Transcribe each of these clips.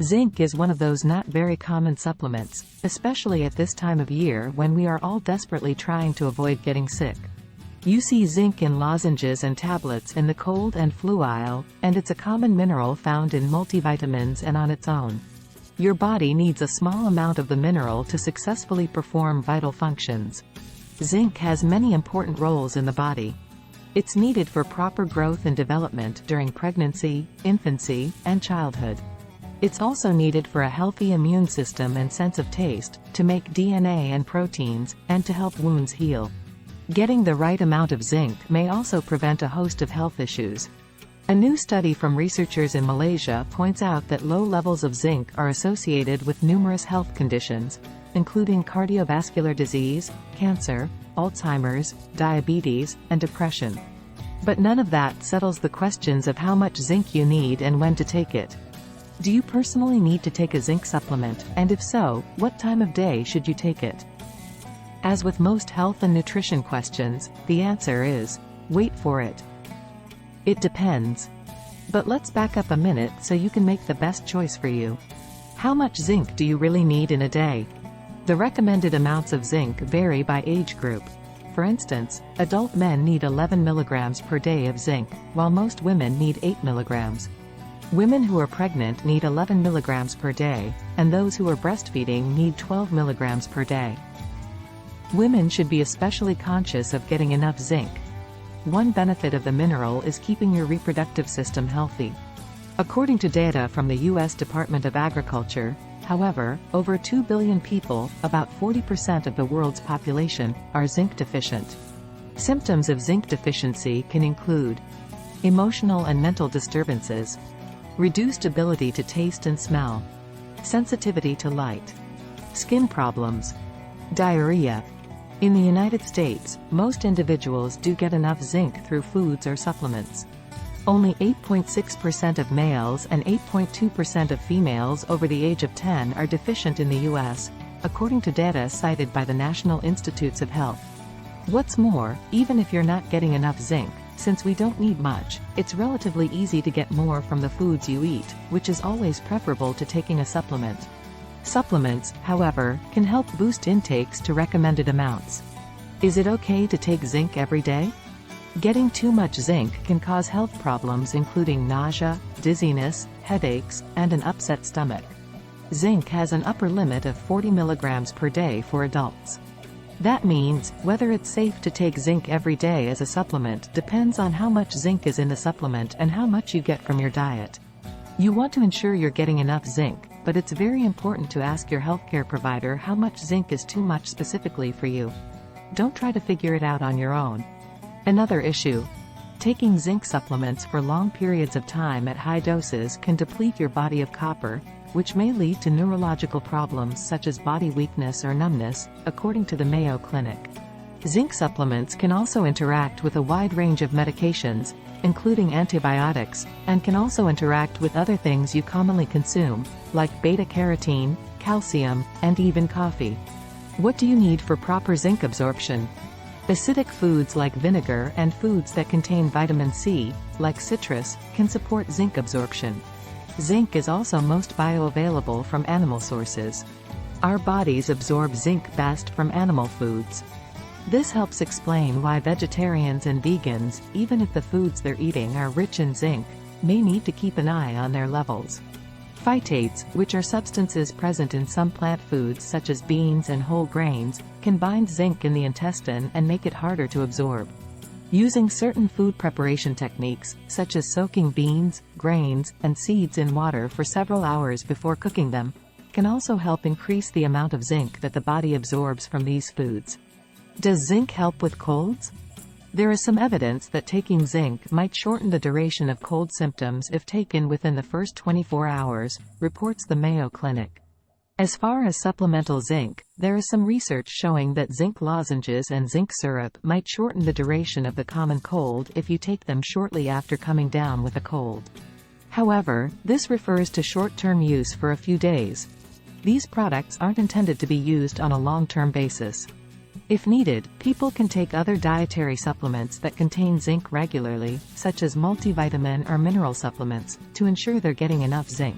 Zinc is one of those not very common supplements, especially at this time of year when we are all desperately trying to avoid getting sick. You see zinc in lozenges and tablets in the cold and flu aisle, and it's a common mineral found in multivitamins and on its own. Your body needs a small amount of the mineral to successfully perform vital functions. Zinc has many important roles in the body. It's needed for proper growth and development during pregnancy, infancy, and childhood. It's also needed for a healthy immune system and sense of taste, to make DNA and proteins, and to help wounds heal. Getting the right amount of zinc may also prevent a host of health issues. A new study from researchers in Malaysia points out that low levels of zinc are associated with numerous health conditions, including cardiovascular disease, cancer, Alzheimer's, diabetes, and depression. But none of that settles the questions of how much zinc you need and when to take it. Do you personally need to take a zinc supplement, and if so, what time of day should you take it? As with most health and nutrition questions, the answer is, wait for it. It depends. But let's back up a minute so you can make the best choice for you. How much zinc do you really need in a day? The recommended amounts of zinc vary by age group. For instance, adult men need 11 milligrams per day of zinc, while most women need 8 milligrams. Women who are pregnant need 11 milligrams per day, and those who are breastfeeding need 12 milligrams per day. Women should be especially conscious of getting enough zinc. One benefit of the mineral is keeping your reproductive system healthy. According to data from the U.S. Department of Agriculture, however, over 2 billion people, about 40% of the world's population, are zinc deficient. Symptoms of zinc deficiency can include emotional and mental disturbances, reduced ability to taste and smell, sensitivity to light, skin problems, diarrhea. In the United States, most individuals do get enough zinc through foods or supplements. Only 8.6% of males and 8.2% of females over the age of 10 are deficient in the U.S., according to data cited by the National Institutes of Health. What's more, even if you're not getting enough zinc, since we don't need much, it's relatively easy to get more from the foods you eat, which is always preferable to taking a supplement. Supplements, however, can help boost intakes to recommended amounts. Is it okay to take zinc every day? Getting too much zinc can cause health problems including nausea, dizziness, headaches, and an upset stomach. Zinc has an upper limit of 40 milligrams per day for adults. That means, whether it's safe to take zinc every day as a supplement depends on how much zinc is in the supplement and how much you get from your diet. You want to ensure you're getting enough zinc, but it's very important to ask your healthcare provider how much zinc is too much specifically for you. Don't try to figure it out on your own. Another issue. Taking zinc supplements for long periods of time at high doses can deplete your body of copper, which may lead to neurological problems such as body weakness or numbness, according to the Mayo Clinic. Zinc supplements can also interact with a wide range of medications, including antibiotics, and can also interact with other things you commonly consume, like beta-carotene, calcium, and even coffee. What do you need for proper zinc absorption? Acidic foods like vinegar and foods that contain vitamin C, like citrus, can support zinc absorption. Zinc is also most bioavailable from animal sources. Our bodies absorb zinc best from animal foods. This helps explain why vegetarians and vegans, even if the foods they're eating are rich in zinc, may need to keep an eye on their levels. Phytates, which are substances present in some plant foods such as beans and whole grains, can bind zinc in the intestine and make it harder to absorb. Using certain food preparation techniques, such as soaking beans, grains, and seeds in water for several hours before cooking them, can also help increase the amount of zinc that the body absorbs from these foods. Does zinc help with colds? There is some evidence that taking zinc might shorten the duration of cold symptoms if taken within the first 24 hours, reports the Mayo Clinic. As far as supplemental zinc, there is some research showing that zinc lozenges and zinc syrup might shorten the duration of the common cold if you take them shortly after coming down with a cold. However, this refers to short-term use for a few days. These products aren't intended to be used on a long-term basis. If needed, people can take other dietary supplements that contain zinc regularly, such as multivitamin or mineral supplements, to ensure they're getting enough zinc.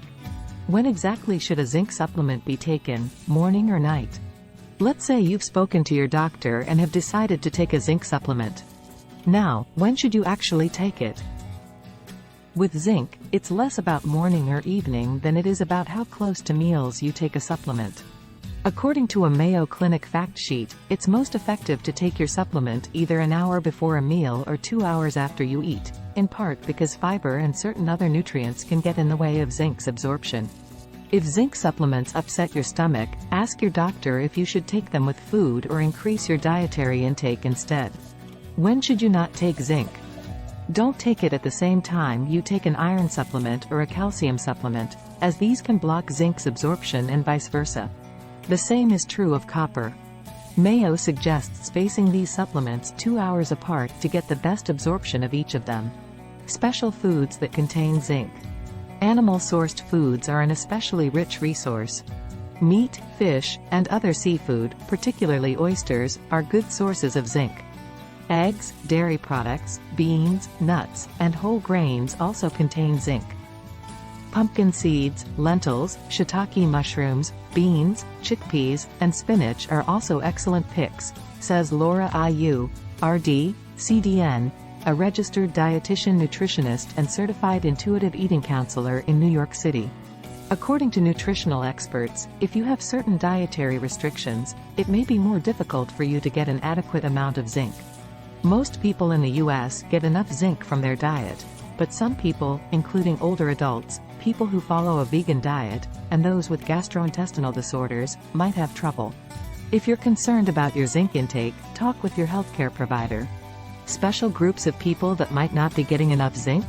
When exactly should a zinc supplement be taken, morning or night? Let's say you've spoken to your doctor and have decided to take a zinc supplement. Now, when should you actually take it? With zinc, it's less about morning or evening than it is about how close to meals you take a supplement. According to a Mayo Clinic fact sheet, it's most effective to take your supplement either an hour before a meal or 2 hours after you eat, in part because fiber and certain other nutrients can get in the way of zinc's absorption. If zinc supplements upset your stomach, ask your doctor if you should take them with food or increase your dietary intake instead. When should you not take zinc? Don't take it at the same time you take an iron supplement or a calcium supplement, as these can block zinc's absorption and vice versa. The same is true of copper. Mayo suggests spacing these supplements 2 hours apart to get the best absorption of each of them. Special foods that contain zinc. Animal-sourced foods are an especially rich resource. Meat, fish, and other seafood, particularly oysters, are good sources of zinc. Eggs, dairy products, beans, nuts, and whole grains also contain zinc. Pumpkin seeds, lentils, shiitake mushrooms, beans, chickpeas, and spinach are also excellent picks, says Laura IU, RD, CDN, a registered dietitian nutritionist and certified intuitive eating counselor in New York City. According to nutritional experts, if you have certain dietary restrictions, it may be more difficult for you to get an adequate amount of zinc. Most people in the US get enough zinc from their diet, but some people, including older adults, people who follow a vegan diet, and those with gastrointestinal disorders, might have trouble. If you're concerned about your zinc intake, talk with your healthcare provider. Special groups of people that might not be getting enough zinc?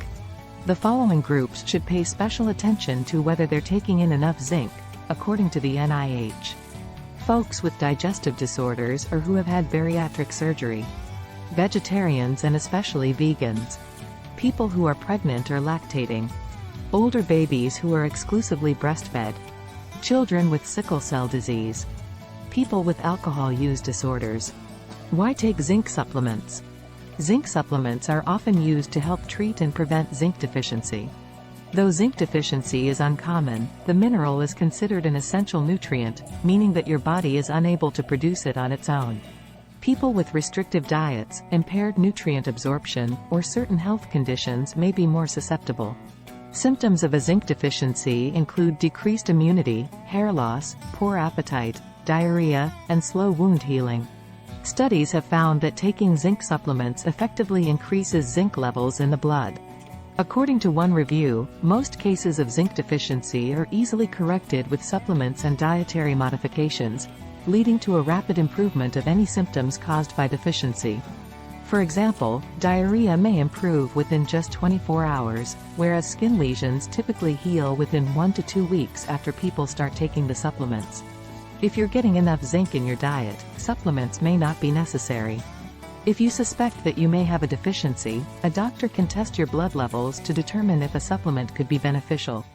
The following groups should pay special attention to whether they're taking in enough zinc, according to the NIH. Folks with digestive disorders or who have had bariatric surgery. Vegetarians and especially vegans. People who are pregnant or lactating. Older babies who are exclusively breastfed. Children with sickle cell disease. People with alcohol use disorders. Why take zinc supplements? Zinc supplements are often used to help treat and prevent zinc deficiency. Though zinc deficiency is uncommon, the mineral is considered an essential nutrient, meaning that your body is unable to produce it on its own. People with restrictive diets, impaired nutrient absorption, or certain health conditions may be more susceptible. Symptoms of a zinc deficiency include decreased immunity, hair loss, poor appetite, diarrhea, and slow wound healing. Studies have found that taking zinc supplements effectively increases zinc levels in the blood. According to one review, most cases of zinc deficiency are easily corrected with supplements and dietary modifications, leading to a rapid improvement of any symptoms caused by deficiency. For example, diarrhea may improve within just 24 hours, whereas skin lesions typically heal within 1 to 2 weeks after people start taking the supplements. If you're getting enough zinc in your diet, supplements may not be necessary. If you suspect that you may have a deficiency, a doctor can test your blood levels to determine if a supplement could be beneficial.